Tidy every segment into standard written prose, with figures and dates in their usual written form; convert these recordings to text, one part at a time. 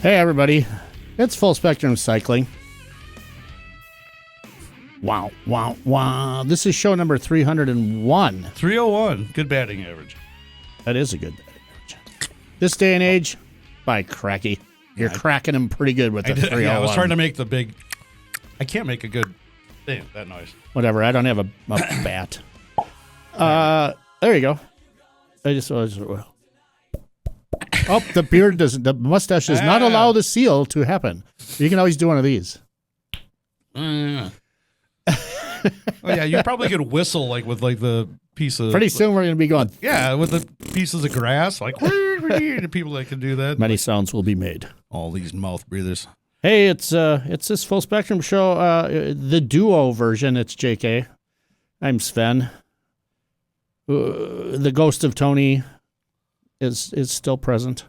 Hey, everybody. It's Full Spectrum Cycling. Wow, wow, wow. This is show number 301. 301. Good batting average. That is a good batting average. This day and age, by cracky. You're cracking them pretty good with the 301. Yeah, I was trying to make the big... I can't make a good... Damn, that noise. Whatever. I don't have a bat. There you go. I just was... Oh, the mustache does not allow the seal to happen. You can always do one of these. Oh, yeah, you probably could whistle like with like the piece of... Pretty soon we're going to be going... Yeah, with the pieces of grass. Like, people that can do that. Many sounds will be made. All these mouth breathers. Hey, it's this Full Spectrum show, the duo version. It's JK. I'm Sven. The ghost of Tony is still present.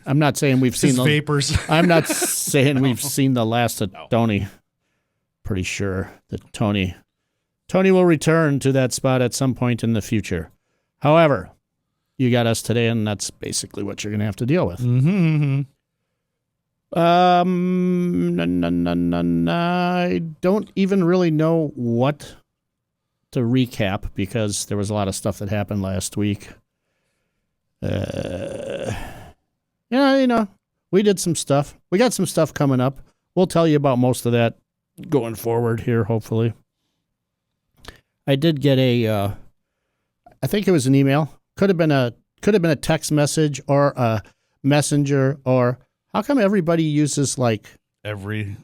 I'm not saying we've seen the vapors. I'm not saying we've seen the last of Tony. Pretty sure that Tony will return to that spot at some point in the future. However, you got us today, and that's basically what you're going to have to deal with. Mm-hmm. I don't even really know what to recap because there was a lot of stuff that happened last week. We did some stuff. We got some stuff coming up. We'll tell you about most of that going forward here, hopefully. I did get I think it was an email. Could have been a text message or a messenger, or how come everybody uses like every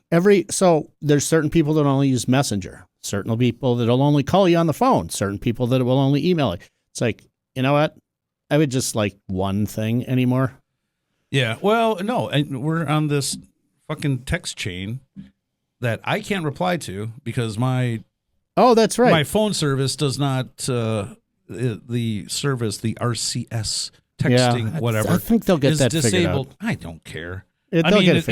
so there's certain people that only use Messenger, certain people that'll only call you on the phone, certain people that will only email you. It's like, you know what? I would just like one thing anymore. Yeah, well, no, we're on this fucking text chain that I can't reply to because that's right. My phone service does not the RCS texting whatever. I think they'll get that disabled. Figured out. I don't care. They'll get it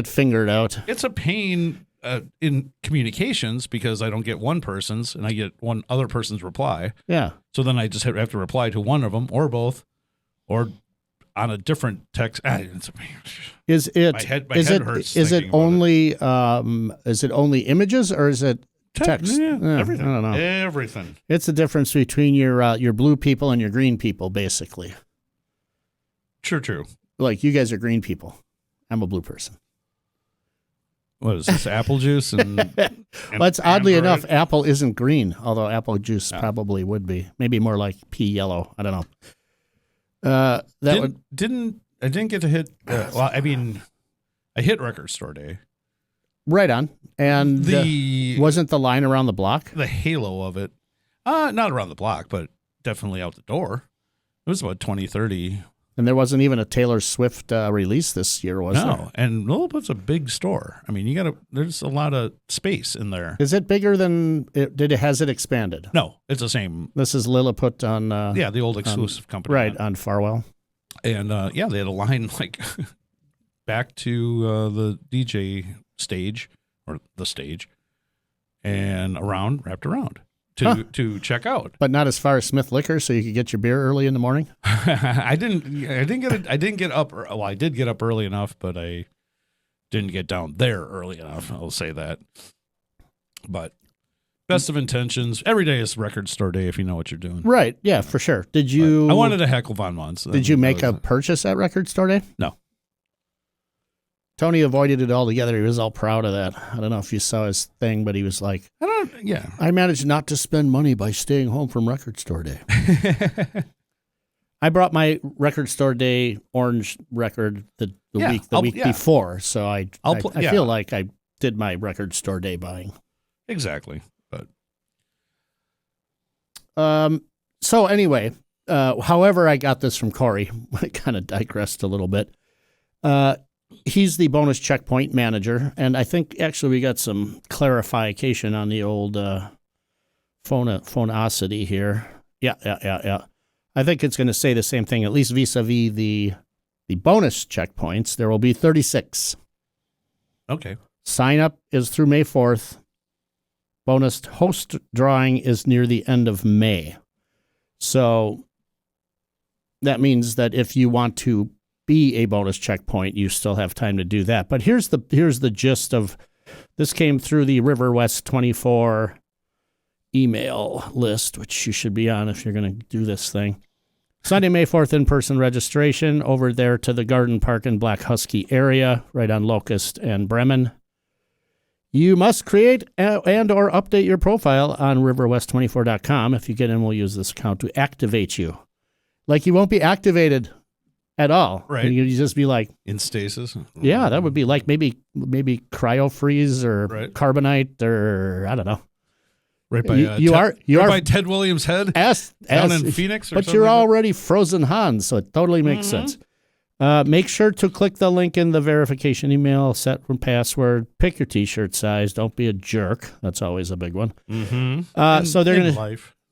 figured out. It's a pain in communications because I don't get one person's and I get one other person's reply. Yeah. So then I just have to reply to one of them or both, or on a different text. Is it my head hurts? Is it only images or is it text? Yeah, everything. I don't know. Everything. It's the difference between your blue people and your green people, basically. True. Like you guys are green people. I'm a blue person. What is this? Apple juice and well, it's oddly enough, apple isn't green, although apple juice probably would be. Maybe more like pea yellow. I don't know. I didn't get to hit. I hit Record Store Day. Right on. And wasn't the line around the block? The halo of it. Not around the block, but definitely out the door. It was about 20, 30. And there wasn't even a Taylor Swift release this year, was there? No, and Lilliput's a big store. I mean, there's a lot of space in there. Is it bigger than, has it expanded? No, it's the same. This is Lilliput on... the old exclusive company. Right, on Farwell. And, they had a line, like, back to the DJ stage, or the stage, and wrapped around. To check out, but not as far as Smith Liquor, so you could get your beer early in the morning. I didn't get up. Well, I did get up early enough, but I didn't get down there early enough. I'll say that. But best of intentions. Every day is Record Store Day if you know what you're doing. Right? Yeah, for sure. Did you? I wanted to heckle Von Mons. Did you make a purchase at Record Store Day? No. Tony avoided it altogether. He was all proud of that. I don't know if you saw his thing, but he was like, I managed not to spend money by staying home from Record Store Day. I brought my Record Store Day orange record the week before, so I feel like I did my Record Store Day buying. Exactly. But so anyway, however I got this from Corey, I kind of digressed a little bit. He's the bonus checkpoint manager, and I think actually we got some clarification on the old phonosity here. Yeah. I think it's going to say the same thing, at least vis-a-vis the bonus checkpoints. There will be 36. Okay. Sign up is through May 4th. Bonus host drawing is near the end of May. So that means that if you want to be a bonus checkpoint, you still have time to do that. But here's the gist of this. Came through the Riverwest 24 email list, which you should be on if you're going to do this thing. Sunday, May 4th, in-person registration over there to the Garden Park and Black Husky area, right on Locust and Bremen. You must create and or update your profile on riverwest24.com. If you get in, we'll use this account to activate you. Like, you won't be activated at all. Right. You just be like... In stasis? Yeah, that would be like maybe cryo-freeze or carbonite or, I don't know. Right by by Ted Williams' head down in Phoenix, but you're already frozen Hans, so it totally makes sense. Make sure to click the link in the verification email, set from password, pick your T-shirt size. Don't be a jerk. That's always a big one. So they're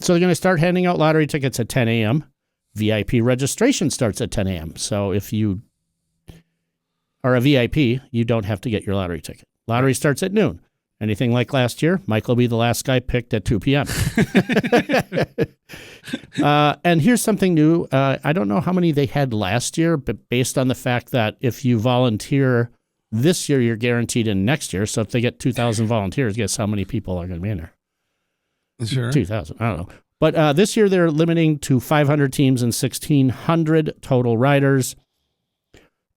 gonna start handing out lottery tickets at 10 a.m. VIP registration starts at 10 a.m. So if you are a VIP, you don't have to get your lottery ticket. Lottery starts at noon. Anything like last year, Mike will be the last guy picked at 2 p.m. And here's something new. I don't know how many they had last year, but based on the fact that if you volunteer this year, you're guaranteed in next year. So if they get 2,000 volunteers, guess how many people are going to be in there? Sure. 2,000. I don't know. But this year, they're limiting to 500 teams and 1,600 total riders.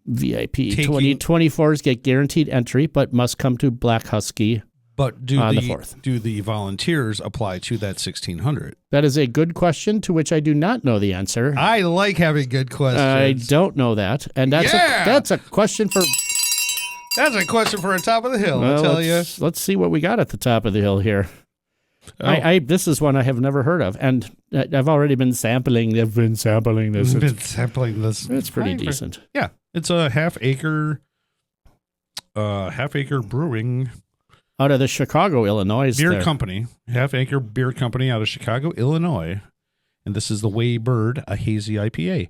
VIP 2024s get guaranteed entry, but must come to Black Husky. But do the 4th. Do the volunteers apply to that 1,600? That is a good question to which I do not know the answer. I like having good questions. I don't know that, and that's a question for. That's a question for a top of the hill. I'll tell you. Let's see what we got at the top of the hill here. Oh. This is one I have never heard of, and I've already been sampling. I've been sampling this. It's pretty decent. Yeah, it's a Half Acre Brewing. Out of the Chicago, Illinois. Beer company. Half Acre Beer Company out of Chicago, Illinois. And this is the WayBird, a hazy IPA.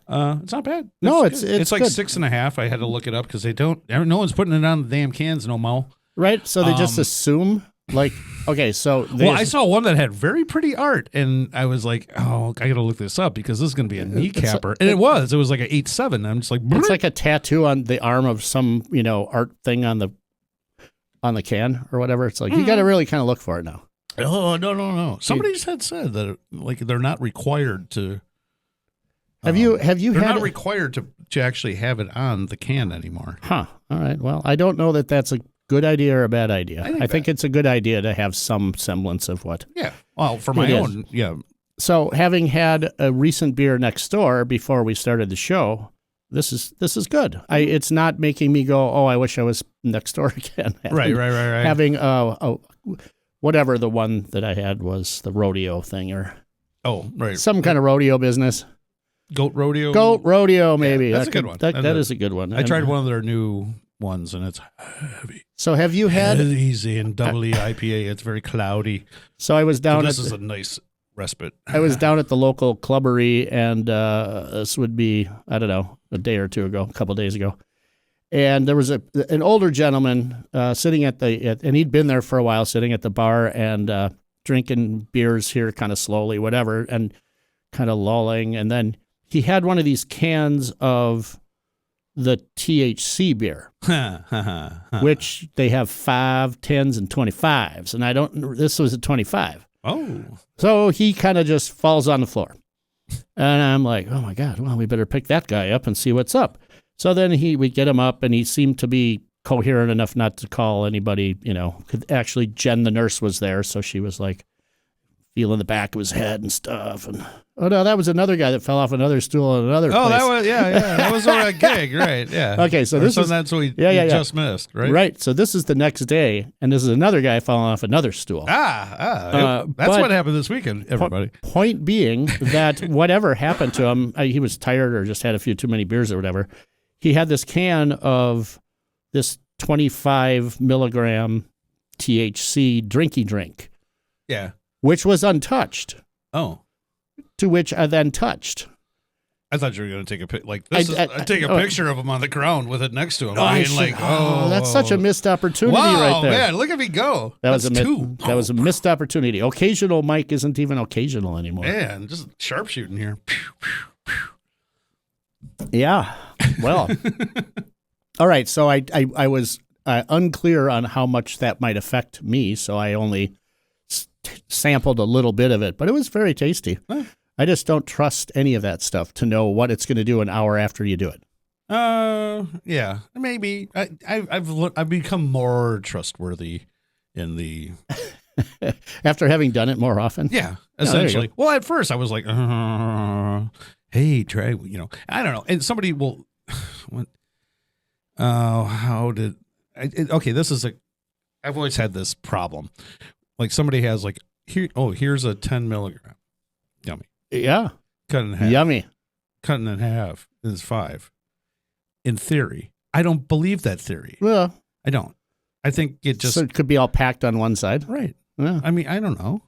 It's not bad. It's like good. 6.5. I had to look it up because no one's putting it on the damn cans no more. Right? So they just assume, like, okay, so. I saw one that had very pretty art, and I was like, oh, I got to look this up because this is going to be a kneecapper. And it was like an 8.7. I'm just like, it's like a tattoo on the arm of some, art thing on the can or whatever. It's like, you got to really kind of look for it now. Oh, no. Somebody just had said that, like, they're not required to. Have you they're not required to actually have it on the can anymore. Huh. All right. Well, I don't know that that's a good idea or a bad idea. I think it's a good idea to have some semblance of what. Yeah. Well, for my own. Yeah. So having had a recent beer next door before we started the show, this is good. It's not making me go, oh, I wish I was next door again. Right. Having whatever the one that I had was the rodeo thing or some kind of rodeo business. Goat rodeo. Maybe. Yeah, that's a good one. That is a good one. I tried one of their new ones, and it's heavy. So have you had easy and double IPA? It's very cloudy. So I was down. This is a nice respite. I was down at the local clubbery, and this would be, I don't know, a day or two ago, a couple of days ago. And there was an older gentleman sitting and he'd been there for a while, sitting at the bar and drinking beers here kind of slowly, whatever, and kind of lolling. And then he had one of these cans of the THC beer, which they have 5, 10s, and 25s. And this was a 25. Oh. So he kind of just falls on the floor. And I'm like, oh my God, well, we better pick that guy up and see what's up. So then we get him up, and he seemed to be coherent enough not to call anybody, actually Jen, the nurse, was there. So she was like feeling the back of his head and stuff. And oh no, that was another guy that fell off another stool at another place. That was a gig, right? Yeah. Okay, so that's what we just missed, right? Right. So this is the next day, and this is another guy falling off another stool. That's what happened this weekend, everybody. Point being that whatever happened to him, he was tired or just had a few too many beers or whatever. He had this can of this 25 milligram THC drinky drink. Yeah. Which was untouched. Oh. To which I then touched. I thought you were going to take a take a picture of him on the ground with it next to him. That's such a missed opportunity right there. Man, look at me go. That was a missed opportunity. Occasional Mike isn't even occasional anymore. Man, just sharpshooting here. Yeah. Well, all right. So I was unclear on how much that might affect me, so I only sampled a little bit of it, but it was very tasty. Huh. I just don't trust any of that stuff to know what it's going to do an hour after you do it. Yeah, maybe. I've become more trustworthy in the After having done it more often. yeah, there you essentially. Well, at first I was like, hey, try, I don't know. And somebody will, what? How did? Okay, this is I've always had this problem. Like somebody has like here's a 10 milligram. Yummy. Yeah. Cut in half. Yummy. Cutting in half is 5. In theory, I don't believe that theory. Well, I don't. I think it just so it could be all packed on one side. right. Yeah. I mean, I don't know.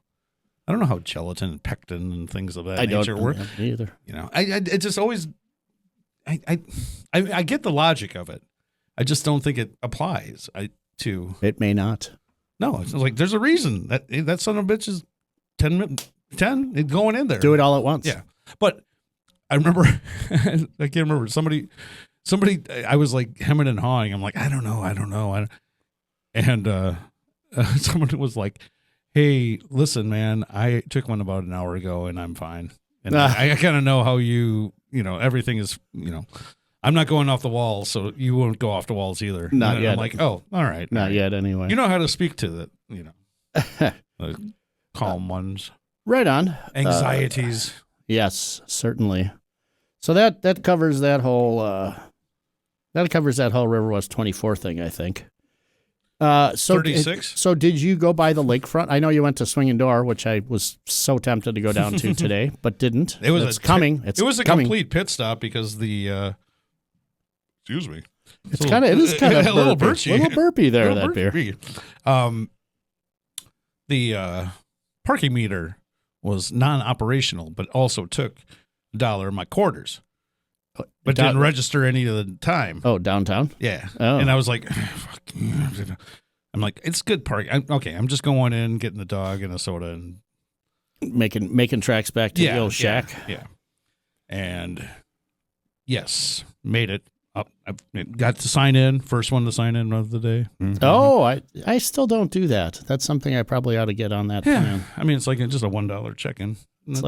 I don't know how gelatin and pectin and things of that nature work. I don't either. It just always. I get the logic of it. I just don't think it applies. It may not. No, it's like there's a reason that son of a bitch is 10 it's going in there. Do it all at once. Yeah, but I remember I can't remember somebody. I was like hemming and hawing. I'm like, I don't know. And someone was like, hey, listen, man, I took one about an hour ago and I'm fine. And I kind of know how everything is, I'm not going off the walls, so you won't go off the walls either. Not and yet. I'm like, oh, all right. Not yet, anyway. You know how to speak to the, calm ones. Right on. Anxieties. Yes, certainly. So that covers that whole Riverwest 24 thing, I think. So 36. So did you go by the lakefront? I know you went to Swinging Door, which I was so tempted to go down to today, but didn't. It's coming. It was a complete pit stop because the. Excuse me. It is kind of a little burpy. Little burpy there. That beer. The parking meter was non-operational, but also took $1 of my quarters. But didn't register any of the time. Oh, downtown? Yeah. Oh. And I was like, fuck. I'm like, it's good parking. I'm just going in, getting the dog and a soda and making tracks back to the old shack. Yeah. And yes, made it up. I got to sign in. First one to sign in of the day. Mm-hmm. Oh, I still don't do that. That's something I probably ought to get on that plan. I mean, it's like just a $1 check-in. It's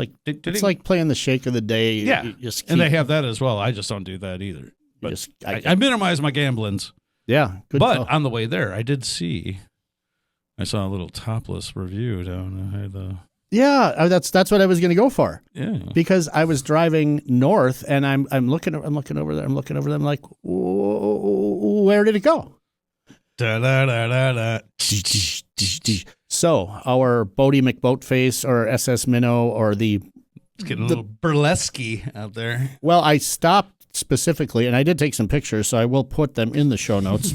like playing the shake of the day. Yeah, and they have that as well. I just don't do that either. But I minimize my gamblings. Yeah, good. But on the way there, I saw a little topless review down the. Yeah, that's what I was going to go for. Yeah, because I was driving north and I'm looking over there. I'm like, where did it go? Da da da da da. So our Bodie McBoatface or SS Minnow or it's getting a little burlesque out there. Well, I stopped specifically, and I did take some pictures, so I will put them in the show notes,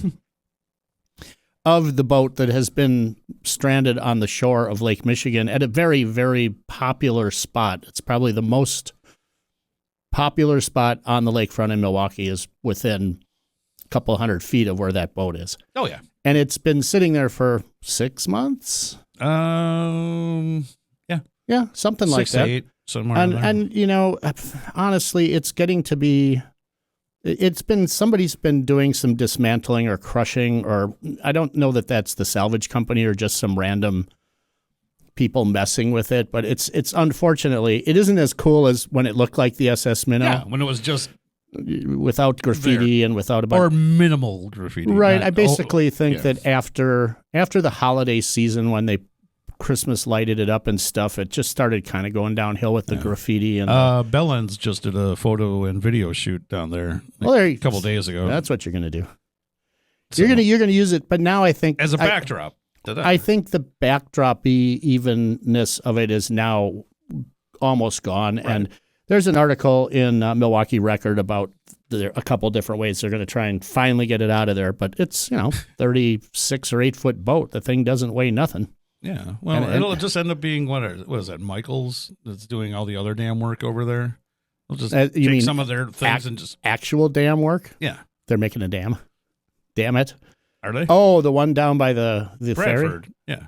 of the boat that has been stranded on the shore of Lake Michigan at a very, very popular spot. It's probably the most popular spot on the lakefront in Milwaukee, is within a couple 100 feet of where that boat is. Oh, yeah. And it's been sitting there for 6 months. Yeah. Yeah, something like that. 6 to 8, somewhere around there. And honestly, it's getting to be, somebody's been doing some dismantling or crushing, or I don't know that that's the salvage company or just some random people messing with it, but it's unfortunately, it isn't as cool as when it looked like the SS Minnow. Yeah, when it was just without graffiti and without a bunch. Or minimal graffiti. Right. I basically think that after the holiday season, when they Christmas lighted it up and stuff, it just started kind of going downhill with the graffiti. And Bellens just did a photo and video shoot down there a couple days ago. That's what you're going to do. So, you're going to use it, but now I think as a backdrop. I think the backdrop-y evenness of it is now almost gone. Right. And there's an article in Milwaukee Record about a couple different ways they're going to try and finally get it out of there. But it's 36 or 8 foot boat. The thing doesn't weigh nothing. Yeah, well, it'll just end up being what is that? Michael's that's doing all the other dam work over there. They'll just take some of their things and just actual dam work. Yeah, they're making a dam. Damn it! Are they? Oh, the one down by the Bradford. ferry. Yeah.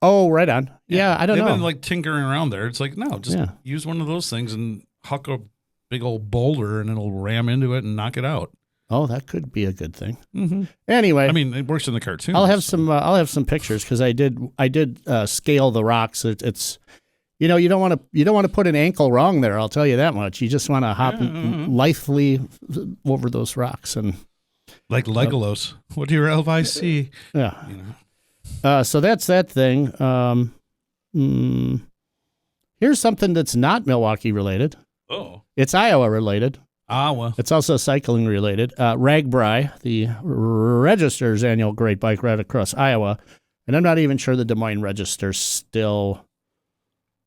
Oh, right on. Yeah, I don't know. They've been like tinkering around there. It's like no, just use one of those things and huck a big old boulder and it'll ram into it and knock it out. Oh, that could be a good thing. Mm-hmm. Anyway, I mean, it works in the cartoon. I'll have some pictures because I did scale the rocks. It's you don't want to put an ankle wrong there. I'll tell you that much. You just want to hop lithely over those rocks and like Legolas. What do your elves see? Yeah. So that's that thing. Here's something that's not Milwaukee related. Oh, it's Iowa related. Well. It's also cycling related. RAGBRAI, the Register's annual Great Bike Ride across Iowa, and I'm not even sure the Des Moines Register still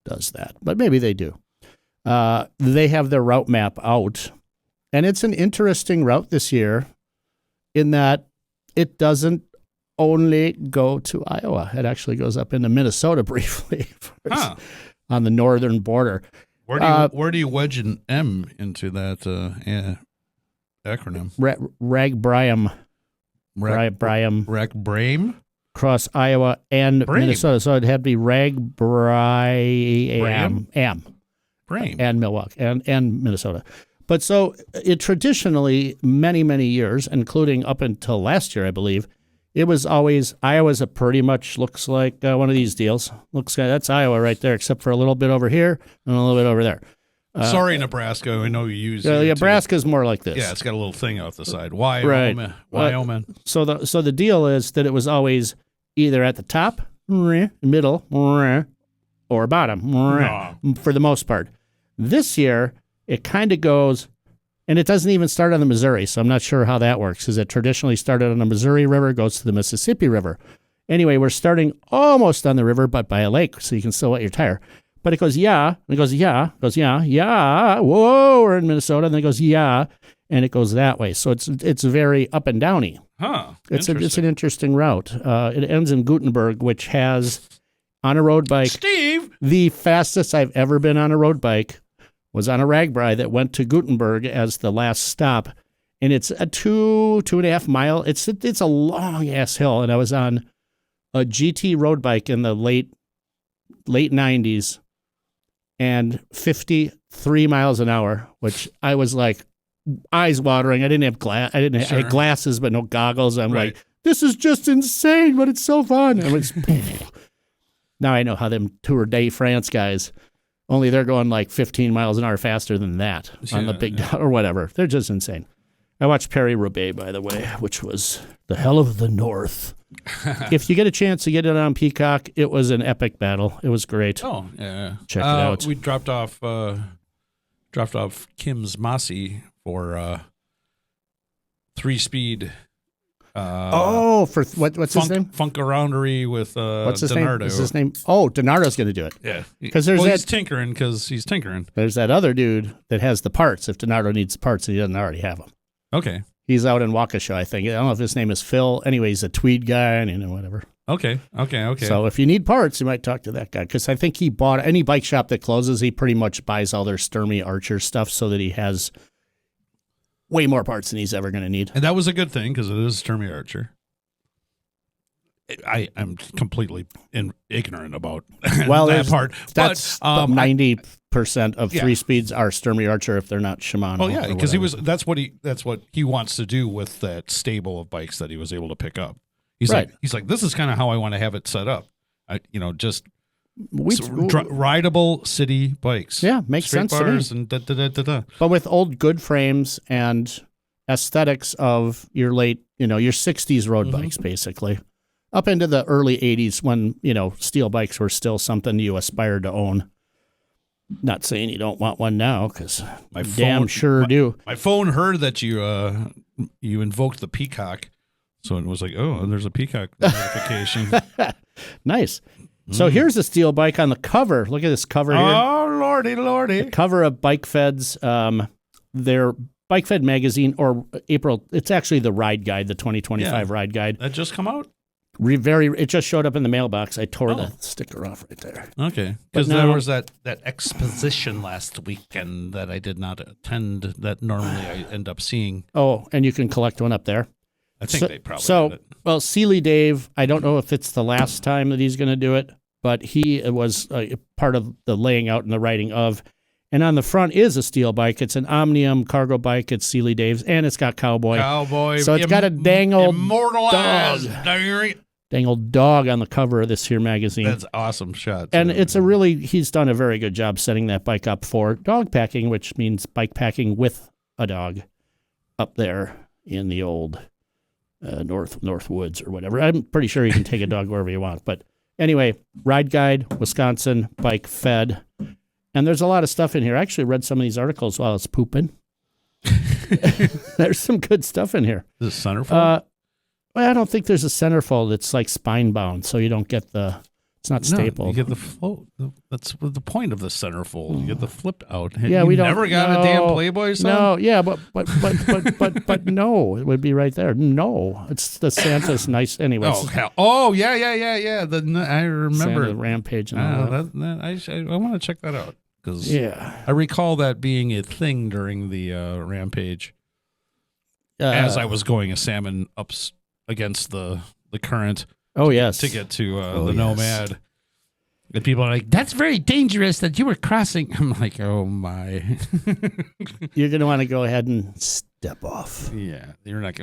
does that, but maybe they do. They have their route map out, and it's an interesting route this year in that it doesn't only go to Iowa. It actually goes up into Minnesota briefly on the northern border. Where do you wedge an M into that acronym? RAGBRAI. RAGBRAI? Across Iowa and Minnesota. So it'd have to be RAGBRAI and Milwaukee and Minnesota. But so it traditionally, many, many years, including up until last year, I believe, it was always Iowa's pretty much looks like one of these deals. That's Iowa right there, except for a little bit over here and a little bit over there. Sorry, Nebraska. I know you use Nebraska's more like this. Yeah, it's got a little thing out the side. Wyoming. So the deal is that it was always either at the top, middle, or bottom, for the most part. This year, it kind of goes. And it doesn't even start on the Missouri, so I'm not sure how that works, because it traditionally started on the Missouri River, goes to the Mississippi River. Anyway, we're starting almost on the river, but by a lake, so you can still wet your tire. But it goes, and it goes, whoa, we're in Minnesota, and then it goes, and it goes that way. So it's very up and downy. It's an interesting route. It ends in Gutenberg, which has, on a road bike, Steve, the fastest I've ever been on a road bike was on a RAGBRAI that went to Gutenberg as the last stop. And it's a 2.5 mile. It's a long ass hill. And I was on a GT road bike in the late 90s and 53 miles an hour, which I was like eyes watering. I didn't have I had glasses, but no goggles. I'm like, this is just insane, but it's so fun. And now I know how them Tour de France guys, only they're going like 15 miles an hour faster than that on the big or whatever. They're just insane. I watched Paris-Roubaix, by the way, which was the hell of the North. If you get a chance to get it on Peacock, it was an epic battle. It was great. Oh, yeah. Check it out. We dropped off Kim's Mossy for 3-speed. For what's his name? Funkaroundery with what's his Donardo. name? Is his name? Oh, Donardo's going to do it. Yeah, because he's tinkering. There's that other dude that has the parts. If Donardo needs the parts, and he doesn't already have them. Okay, he's out in Waukesha, I think. I don't know if his name is Phil. Anyway, he's a tweed guy, and whatever. Okay. So if you need parts, you might talk to that guy because I think he bought any bike shop that closes. He pretty much buys all their Sturmey Archer stuff so that he has way more parts than he's ever going to need. And that was a good thing because it is Sturmey Archer. I'm completely ignorant about that part. That's 90% of 3-speeds are Sturmey Archer if they're not Shimano. Oh yeah, because that's what he wants to do with that stable of bikes that he was able to pick up. He's like this is kind of how I want to have it set up. Rideable city bikes. Yeah, makes sense to me. And But with old good frames and aesthetics of your late, your 60s road bikes, basically, up into the early 80s when, steel bikes were still something you aspired to own. Not saying you don't want one now, because I damn sure do. My phone heard that you invoked the Peacock, so it was like, oh, there's a Peacock notification. Nice. So here's a steel bike on the cover. Look at this cover here. Oh, lordy. The cover of Bike Fed's, their Bike Fed magazine, or April, it's actually the Ride Guide, the 2025 Ride Guide. That just come out? It just showed up in the mailbox. I tore the sticker off right there. Okay. Because there was that exposition last weekend that I did not attend that normally I end up seeing. Oh, and you can collect one up there. I think they probably did it. Well, Sealy Dave, I don't know if it's the last time that he's going to do it, but he was part of the laying out and the writing of. And on the front is a steel bike. It's an Omnium cargo bike. It's Sealy Dave's, and it's got Cowboy. So it's got a dang old immortalized dog. Dang old dog on the cover of this here magazine. That's awesome shot. And he's done a very good job setting that bike up for dog packing, which means bike packing with a dog up there in the old North Woods or whatever. I'm pretty sure you can take a dog wherever you want. But anyway, Ride Guide, Wisconsin, bike fed. And there's a lot of stuff in here. I actually read some of these articles while I was pooping. There's some good stuff in here. The centerfold? Well, I don't think there's a centerfold. It's like spine bound, so you don't get it's not stapled. You get the float. That's the point of the centerfold. You get the flipped out. Yeah, we never got a damn Playboy son? No, yeah, but no, it would be right there. No, it's the Santa's nice. Anyways. Oh, hell. Oh, yeah. I remember Santa Rampage and all that. I want to check that out because I recall that being a thing during the Rampage as I was going a salmon up against the current. Oh, yes. To get to the Nomad. And people are like, that's very dangerous that you were crossing. I'm like, oh, my. You're going to want to go ahead and step off. Yeah. You're not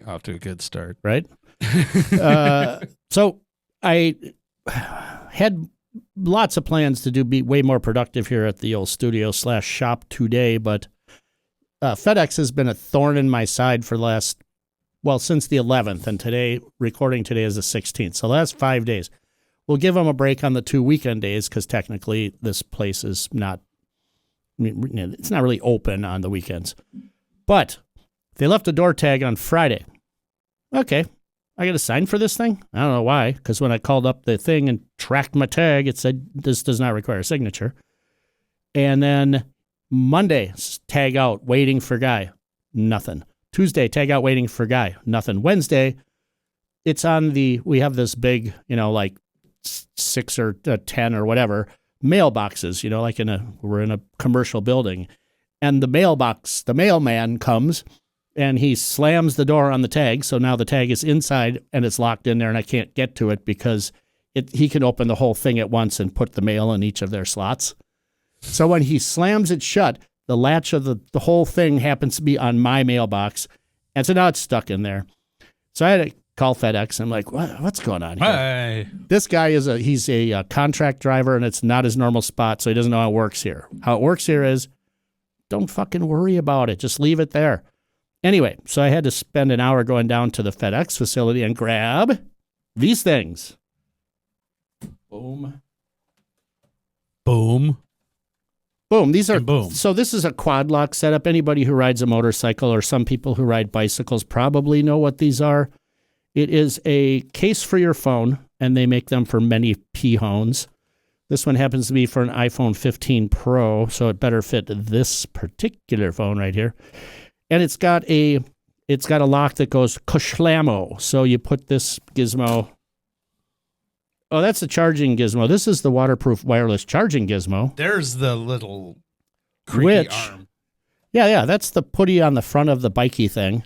off to a good start. Right? So I had lots of plans to be way more productive here at the old studio/shop today, but FedEx has been a thorn in my side for since the 11th, and recording today is the 16th. So the last 5 days. We'll give them a break on the 2 weekend days because technically this place is it's not really open on the weekends. But they left a door tag on Friday. Okay, I got a sign for this thing? I don't know why, because when I called up the thing and tracked my tag, it said this does not require a signature. And then Monday, tag out, waiting for guy. Nothing. Tuesday, tag out, waiting for guy. Nothing. Wednesday, it's on we have this big, like 6 or 10 or whatever, mailboxes, like we're in a commercial building. And the mailman comes and he slams the door on the tag. So now the tag is inside and it's locked in there and I can't get to it because he can open the whole thing at once and put the mail in each of their slots. So when he slams it shut, the latch of the whole thing happens to be on my mailbox. And so now it's stuck in there. So I had to call FedEx. I'm like, what's going on here? Hey. This guy he's a contract driver and it's not his normal spot. So he doesn't know how it works here. How it works here is don't fucking worry about it. Just leave it there. Anyway, so I had to spend an hour going down to the FedEx facility and grab these things. Boom. Boom. Boom. These are boom. So this is a quad lock setup. Anybody who rides a motorcycle or some people who ride bicycles probably know what these are. It is a case for your phone, and they make them for many P-hones. This one happens to be for an iPhone 15 Pro, so it better fit this particular phone right here. And it's got a lock that goes kashlamo. So you put this gizmo. Oh, that's the charging gizmo. This is the waterproof wireless charging gizmo. There's the little creaky arm. Yeah, that's the putty on the front of the bikey thing.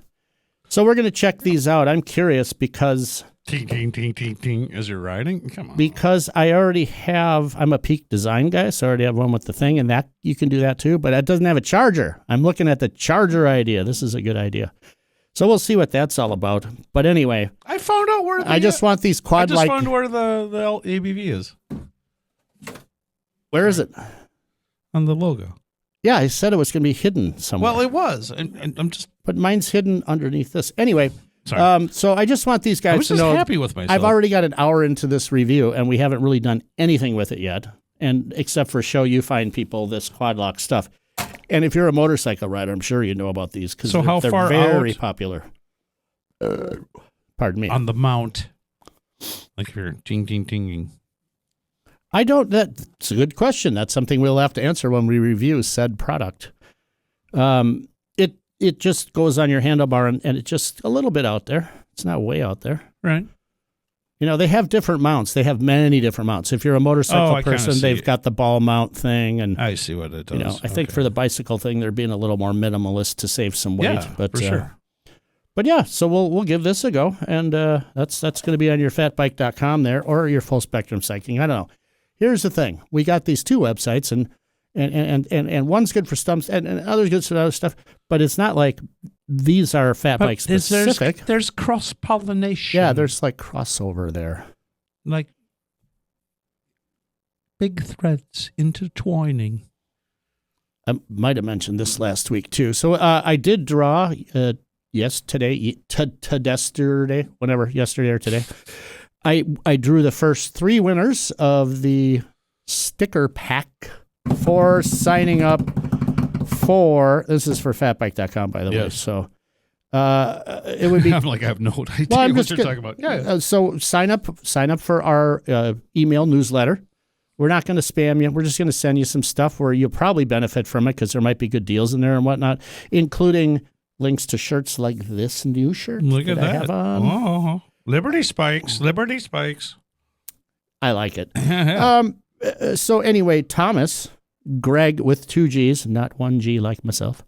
So we're going to check these out. I'm curious because... Ting, ting, ting, ting, ting, as you're riding? Come on. Because I'm a Peak Design guy, so I already have one with the thing, and that you can do that too, but it doesn't have a charger. I'm looking at the charger idea. This is a good idea. So we'll see what that's all about. But anyway, I found out where I just want these quad like. I just found where the ABV is. Where is it? On the logo. Yeah, I said it was going to be hidden somewhere. Well, it was, and I'm just. But mine's hidden underneath this. Anyway, sorry. So I just want these guys to know. I was just happy with myself. I've already got an hour into this review, and we haven't really done anything with it yet, and except for show you fine people this quad lock stuff. And if you're a motorcycle rider, I'm sure you know about these because they're very popular. Pardon me. On the mount, like if you're ting, ting, tinging. I don't. That's a good question. That's something we'll have to answer when we review said product. It just goes on your handlebar and it's just a little bit out there. It's not way out there. Right. They have different mounts. They have many different mounts. If you're a motorcycle person, they've got the ball mount thing. And I see what it does. I think for the bicycle thing, they're being a little more minimalist to save some weight. Yeah, but, for sure. But yeah, so we'll give this a go. And that's going to be on your fatbike.com there or your Full Spectrum Cycling. I don't know. Here's the thing. We got these two websites, and and one's good for stumps, and other's good for other stuff. But it's not like these are fat bike specific. There's cross pollination. Yeah, there's like crossover there. Like big threads intertwining. I might have mentioned this last week too. So I did draw yesterday, yesterday or today. I drew the first 3 winners of the sticker pack for signing up for. This is for fatbike.com, by the way. So it would be. I'm like, I have no idea what you're talking about. Yeah. So sign up for our email newsletter. We're not going to spam you. We're just going to send you some stuff where you'll probably benefit from it because there might be good deals in there and whatnot, including links to shirts like this new shirt. Look at that. I have on. Oh, Liberty Spikes. Liberty Spikes. I like it. So anyway, Thomas, Greg with 2 G's, not 1 G like myself.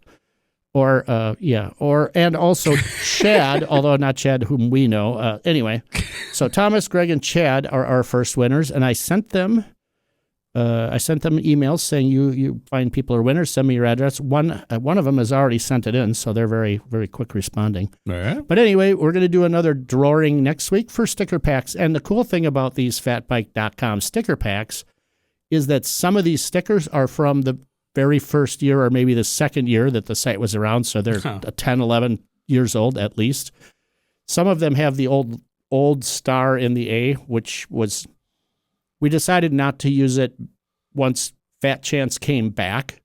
And also Chad, although not Chad whom we know. Anyway, so Thomas, Greg, and Chad are our first winners, and I sent them emails saying you find people are winners. Send me your address. One of them has already sent it in, so they're very, very quick responding. All right. But anyway, we're going to do another drawing next week for sticker packs. And the cool thing about these fatbike.com sticker packs is that some of these stickers are from the very first year or maybe the second year that the site was around, so they're 10, 11 years old at least. Some of them have the old star in the A, which was. We decided not to use it once Fat Chance came back,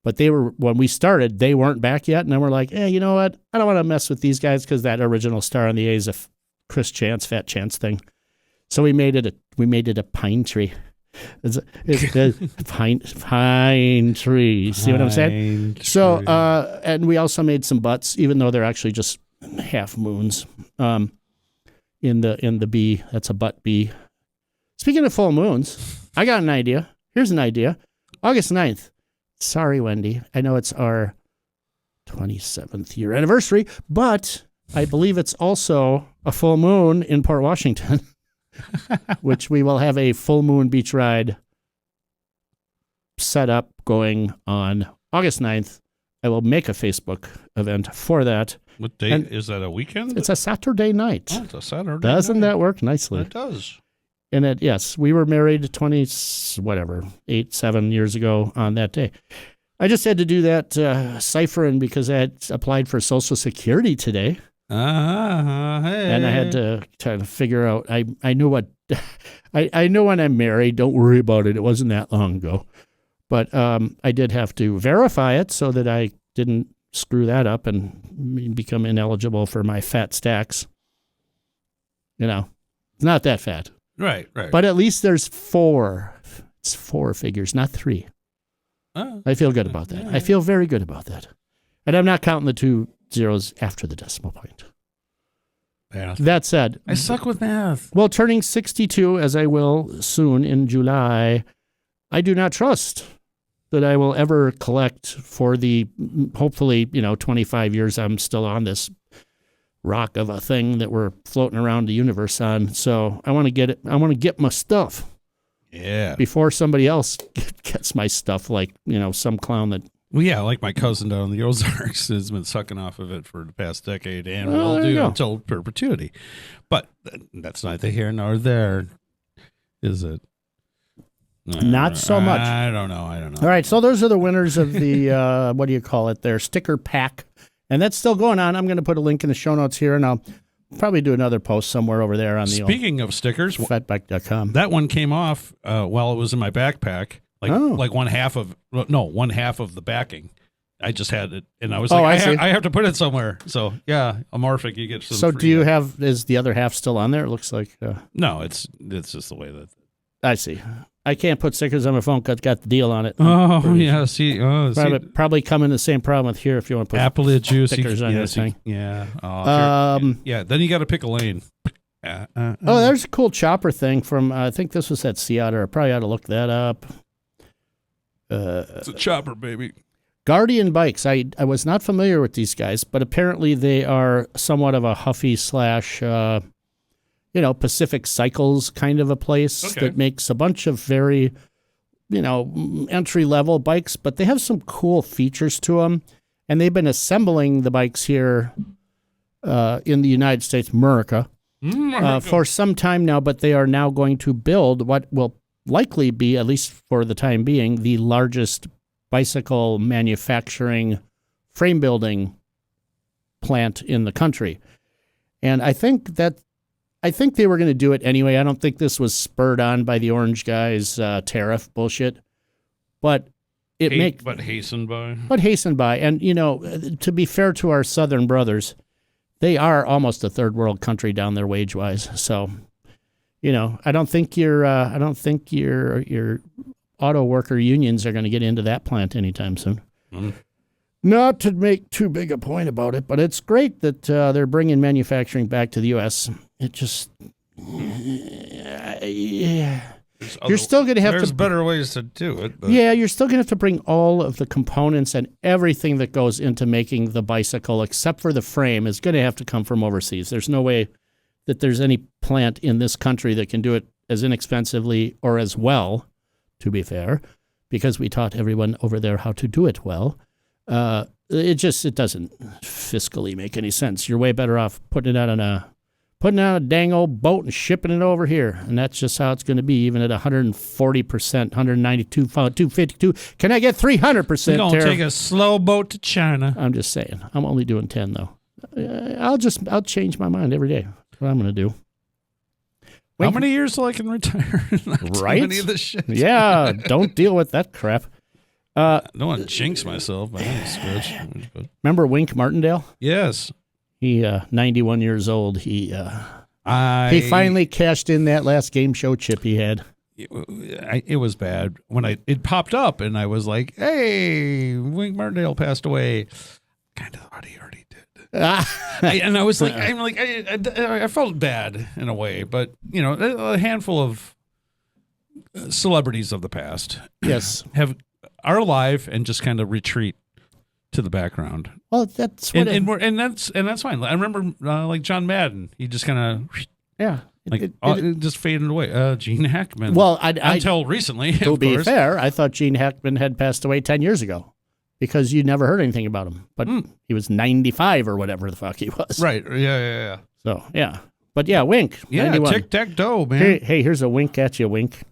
but when we started, they weren't back yet. And then we're like, you know what? I don't want to mess with these guys because that original star on the A is a Chris Chance, Fat Chance thing. So we made it a pine tree. It's a pine tree. See what I'm saying? Tree. So, and we also made some butts, even though they're actually just half moons. In the B, that's a butt B. Speaking of full moons, I got an idea. Here's an idea. August 9th. Sorry, Wendy. I know it's our 27th year anniversary, but I believe it's also a full moon in Port Washington, which we will have a full moon beach ride set up going on August 9th. I will make a Facebook event for that. What date? Is that a weekend? It's a Saturday night. Oh, it's a Saturday Doesn't night. that work nicely? It does. And yes, we were married 7 years ago on that day. I just had to do that ciphering because I had applied for Social Security today. Hey. And I had to try to figure out, I knew what, I know when I'm married, don't worry about it. It wasn't that long ago. But I did have to verify it so that I didn't screw that up and become ineligible for my fat stacks. You know, it's not that fat. Right. But at least there's 4. It's 4 figures, not 3. I feel good about that. I feel very good about that. And I'm not counting the 2 zeros after the decimal point. Math. That said, I suck with math. Well, turning 62, as I will soon in July, I do not trust that I will ever collect for the, hopefully, 25 years I'm still on this rock of a thing that we're floating around the universe on. So I want to get it. I want to get my stuff. Yeah. Before somebody else gets my stuff, like, some clown that. Well, yeah, like my cousin down in the Ozarks has been sucking off of it for the past decade and will do until perpetuity. But that's neither here nor there, is it? Not so much. I don't know. All right, so those are the winners of the, what do you call it there, sticker pack. And that's still going on. I'm going to put a link in the show notes here, and I'll probably do another post somewhere over there on the Speaking of stickers, fatbike.com. That one came off while it was in my backpack, like one half of the backing. I just had it, and I was I have to put it somewhere. So yeah, Amorphic, you get some. So do you is the other half still on there? It looks like. No, it's just the way that. I see. I can't put stickers on my phone because it's got the deal on it. Oh, yeah. See, probably come in the same problem with here if you want to put Apple juice stickers on your thing. Yeah. Yeah. Then you got to pick a lane. There's a cool chopper thing from, I think this was at Sea Otter. I probably ought to look that up. It's a chopper, baby. Guardian Bikes. I was not familiar with these guys, but apparently they are somewhat of a Huffy / Pacific Cycles kind of a place that makes a bunch of very entry-level bikes, but they have some cool features to them. And they've been assembling the bikes here in the United States, America, for some time now, but they are now going to build what will likely be, at least for the time being, the largest bicycle manufacturing frame building plant in the country. And I think they were going to do it anyway. I don't think this was spurred on by the orange guys' tariff bullshit, but hastened by. But hastened by. And, to be fair to our southern brothers, they are almost a third world country down there wage-wise. So, I don't think your auto worker unions are going to get into that plant anytime soon. Mm. Not to make too big a point about it, but it's great that they're bringing manufacturing back to the U.S. It just, you're still going to have There's better ways to do it. But. Yeah, you're still going to have to bring all of the components and everything that goes into making the bicycle, except for the frame, is going to have to come from overseas. There's no way that there's any plant in this country that can do it as inexpensively or as well, to be fair, because we taught everyone over there how to do it well. It doesn't fiscally make any sense. You're way better off putting it out on a dang old boat and shipping it over here. And that's just how it's going to be, even at 140%, 192, 252. Can I get 300%? We're going to take a slow boat to China. I'm just saying. I'm only doing 10, though. I'll change my mind every day. That's what I'm going to do. How many years till I can retire? Right? Any of this shit. Yeah, don't deal with that crap. I don't want to jinx myself by any stretch. Remember Wink Martindale? Yes. He 91 years old. He finally cashed in that last game show chip he had. It was bad when it popped up and I was like, "Hey, Wink Martindale passed away." Kind of thought he already did. And I was like, I felt bad in a way, but a handful of celebrities of the past, yes, are alive and just kind of retreat to the background. Well, that's what that's fine. I remember like John Madden, he just kind of just faded away. Gene Hackman. Well, until recently. To be fair, I thought Gene Hackman had passed away 10 years ago because you never heard anything about him. But he was 95 or whatever the fuck he was. Right. Yeah. So yeah, but yeah, Wink. Yeah, 91. tic-tac-toe, man. Hey, here's a wink at you, Wink.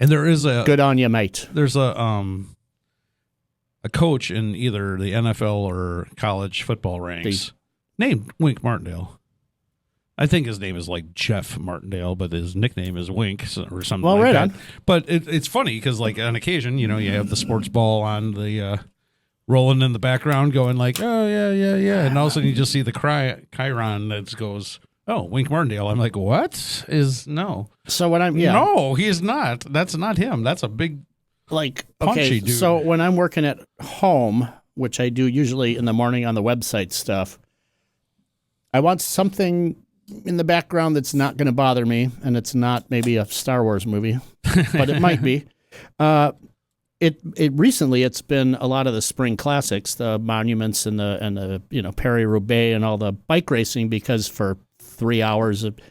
And there is good on you, mate. There's a coach in either the NFL or college football ranks named Wink Martindale. I think his name is like Jeff Martindale, but his nickname is Wink or something like that. On. But it's funny because like on occasion, you have the sports ball on the rolling in the background going like, oh, yeah. And all of a sudden you just see the chyron that goes, oh, Wink Martindale. I'm like, what? No. So when No, he is not. That's not him. That's a big, punchy dude. So when I'm working at home, which I do usually in the morning on the website stuff, I want something in the background that's not going to bother me, and it's not maybe a Star Wars movie, but it might be. Recently it's been a lot of the spring classics, the monuments and the Paris-Roubaix and all the bike racing, because for 3 hours it's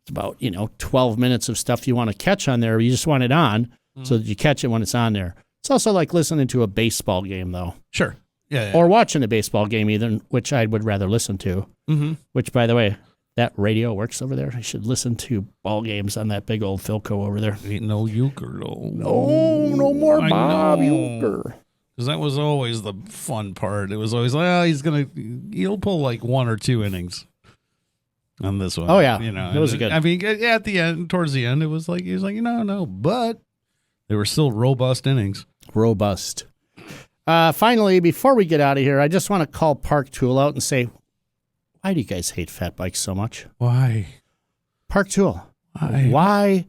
about 12 minutes of stuff you want to catch on there. You just want it on so that you catch it when it's on there. It's also like listening to a baseball game, though. Sure. Yeah. Or watching a baseball game, either, which I would rather listen to. Mm-hmm. Which, by the way, that radio works over there. I should listen to ball games on that big old Philco over there. Ain't no euchre, though. No more Bob Euchre. Because that was always the fun part. It was always he'll pull like 1 or 2 innings on this one. Oh yeah, it was good. I mean, at the end, towards the end, it was like he was like, no, but they were still robust innings. Robust. Finally, before we get out of here, I just want to call Park Tool out and say, why do you guys hate fat bikes so much? Why? Park Tool. Why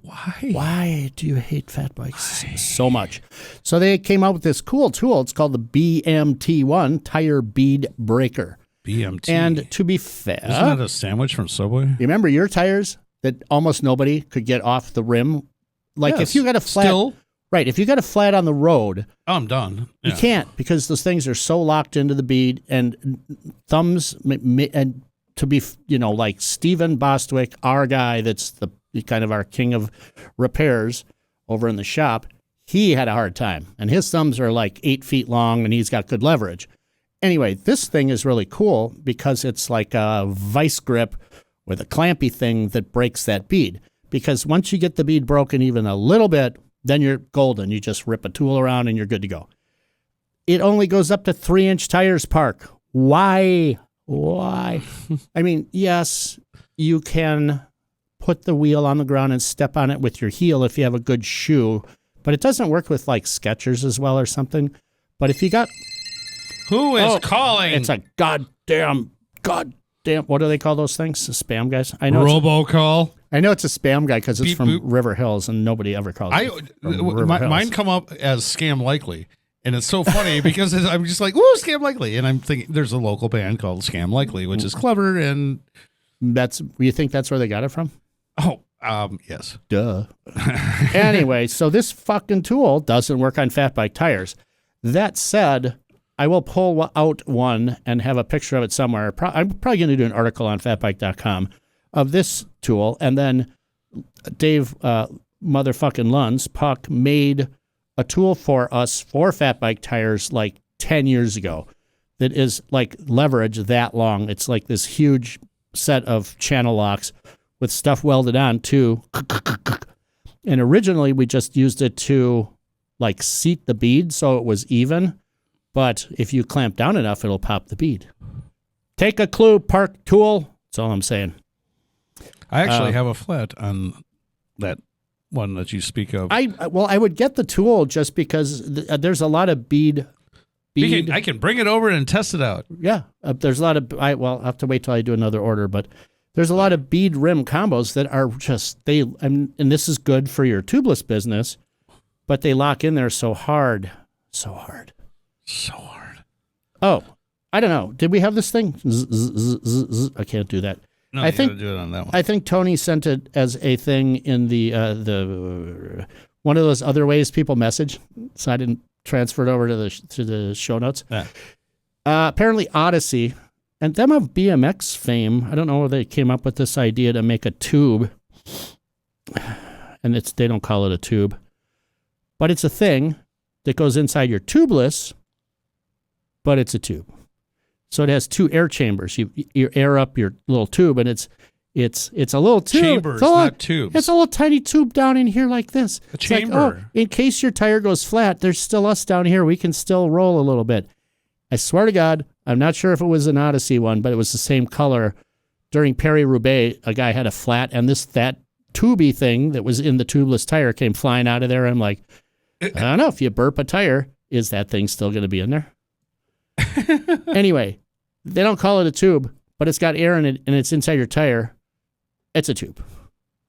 do you hate fat bikes so much? So they came out with this cool tool. It's called the BMT-1 Tire Bead Breaker. BMT. And to be fair, isn't that a sandwich from Subway? You remember your tires that almost nobody could get off the rim? Like if you got a flat, right? If you got a flat on the road, I'm done. You can't, because those things are so locked into the bead, and thumbs. And to be, like Stephen Bostwick, our guy, that's the kind of our king of repairs over in the shop. he had a hard time. And his thumbs are like 8 feet long, and he's got good leverage. Anyway, this thing is really cool because it's like a vice grip with a clampy thing that breaks that bead. Because once you get the bead broken even a little bit, then you're golden. You just rip a tool around and you're good to go. It only goes up to 3-inch tires, Park. Why? I mean, yes, you can put the wheel on the ground and step on it with your heel if you have a good shoe, but it doesn't work with like Skechers as well or something. But if you got... Who is calling? It's a goddamn, what do they call those things? The spam guys? I know Robocall. I know it's a spam guy because it's Beep, from boop. River Hills and nobody ever calls it. Mine come up as Scam Likely. And it's so funny because I'm just like, ooh, Scam Likely. And I'm thinking there's a local band called Scam Likely, which is clever. And you think that's where they got it from? Oh, yes. Duh. Anyway, so this fucking tool doesn't work on fat bike tires. That said, I will pull out one and have a picture of it somewhere. I'm probably going to do an article on fatbike.com of this tool. And then Dave motherfucking Lunds, Puck, made a tool for us for fat bike tires like 10 years ago that is like leverage that long. It's like this huge set of channel locks with stuff welded on too. And originally we just used it to like seat the bead so it was even. But if you clamp down enough, it'll pop the bead. Take a clue, Park tool. That's all I'm saying. I actually have a flat on that one that you speak of. I would get the tool just because there's a lot of bead. I can bring it over and test it out. Yeah, there's a lot of. I'll have to wait till I do another order, but there's a lot of bead rim combos that are just and this is good for your tubeless business, but they lock in there so hard. Oh, I don't know. Did we have this thing? I can't do that. No, I think do it on that one. I think Tony sent it as a thing in the one of those other ways people message, so I didn't transfer it over to the show notes. Yeah. Apparently Odyssey and them of BMX fame. I don't know where they came up with this idea to make a tube, and they don't call it a tube, but it's a thing that goes inside your tubeless, but it's a tube. So it has 2 air chambers. You air up your little tube, and it's a little tube. Chambers, not tubes. It's a little tiny tube down in here like this. A chamber. Like, in case your tire goes flat, there's still us down here. We can still roll a little bit. I swear to God, I'm not sure if it was an Odyssey one, but it was the same color. During Paris-Roubaix, a guy had a flat, and that tubey thing that was in the tubeless tire came flying out of there. I'm like, I don't know, if you burp a tire, is that thing still going to be in there? Anyway, they don't call it a tube, but it's got air in it and it's inside your tire. It's a tube,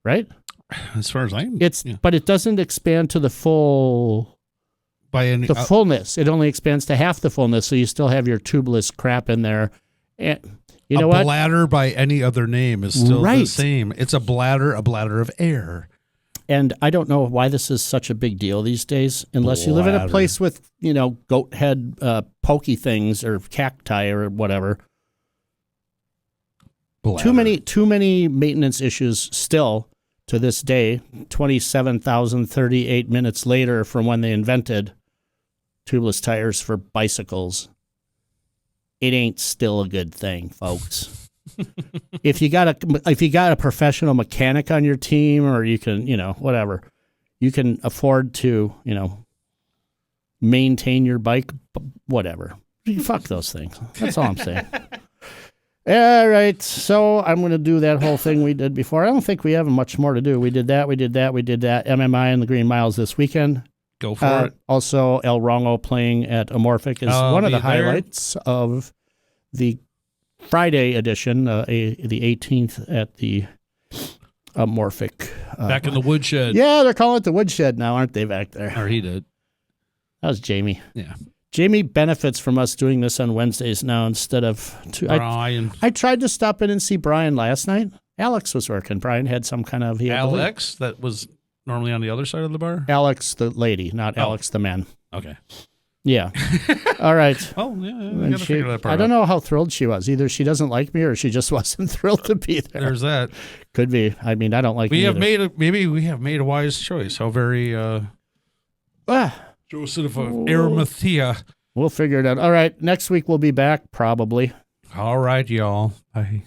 right? As far as I know. But it doesn't expand to the full fullness. It only expands to half the fullness, so you still have your tubeless crap in there. And you know what? A bladder by any other name is still the same. It's a bladder of air. And I don't know why this is such a big deal these days, unless you live in a place with, goat head pokey things or cacti or whatever. Bladder. Too many maintenance issues still to this day, 27,038 minutes later from when they invented tubeless tires for bicycles. It ain't still a good thing, folks. If you got a professional mechanic on your team, or you can, whatever, you can afford to, maintain your bike, whatever. Fuck those things. That's all I'm saying. All right, so I'm going to do that whole thing we did before. I don't think we have much more to do. We did that. MMI and the Green Miles this weekend. Go for it. Also, El Rongo playing at Amorphic is one of the highlights of the Friday edition, the 18th at the Amorphic. Back in the woodshed. Yeah, they're calling it the woodshed now, aren't they, back there? Or he did. That was Jamie. Yeah. Jamie benefits from us doing this on Wednesdays now instead of... Brian. I tried to stop in and see Brian last night. Alex was working. Brian had some kind of... Alex, that was normally on the other side of the bar? Alex, the lady, not Alex, the man. Okay. Yeah. All right. Oh, yeah. I gotta figure that part I don't know how thrilled she was. Either she doesn't like me or she just wasn't thrilled to be there. There's that. Could be. I mean, I don't like maybe we have made a wise choice. How very Joseph of Arimathea. We'll figure it out. All right. Next week we'll be back, probably. All right, y'all. Bye.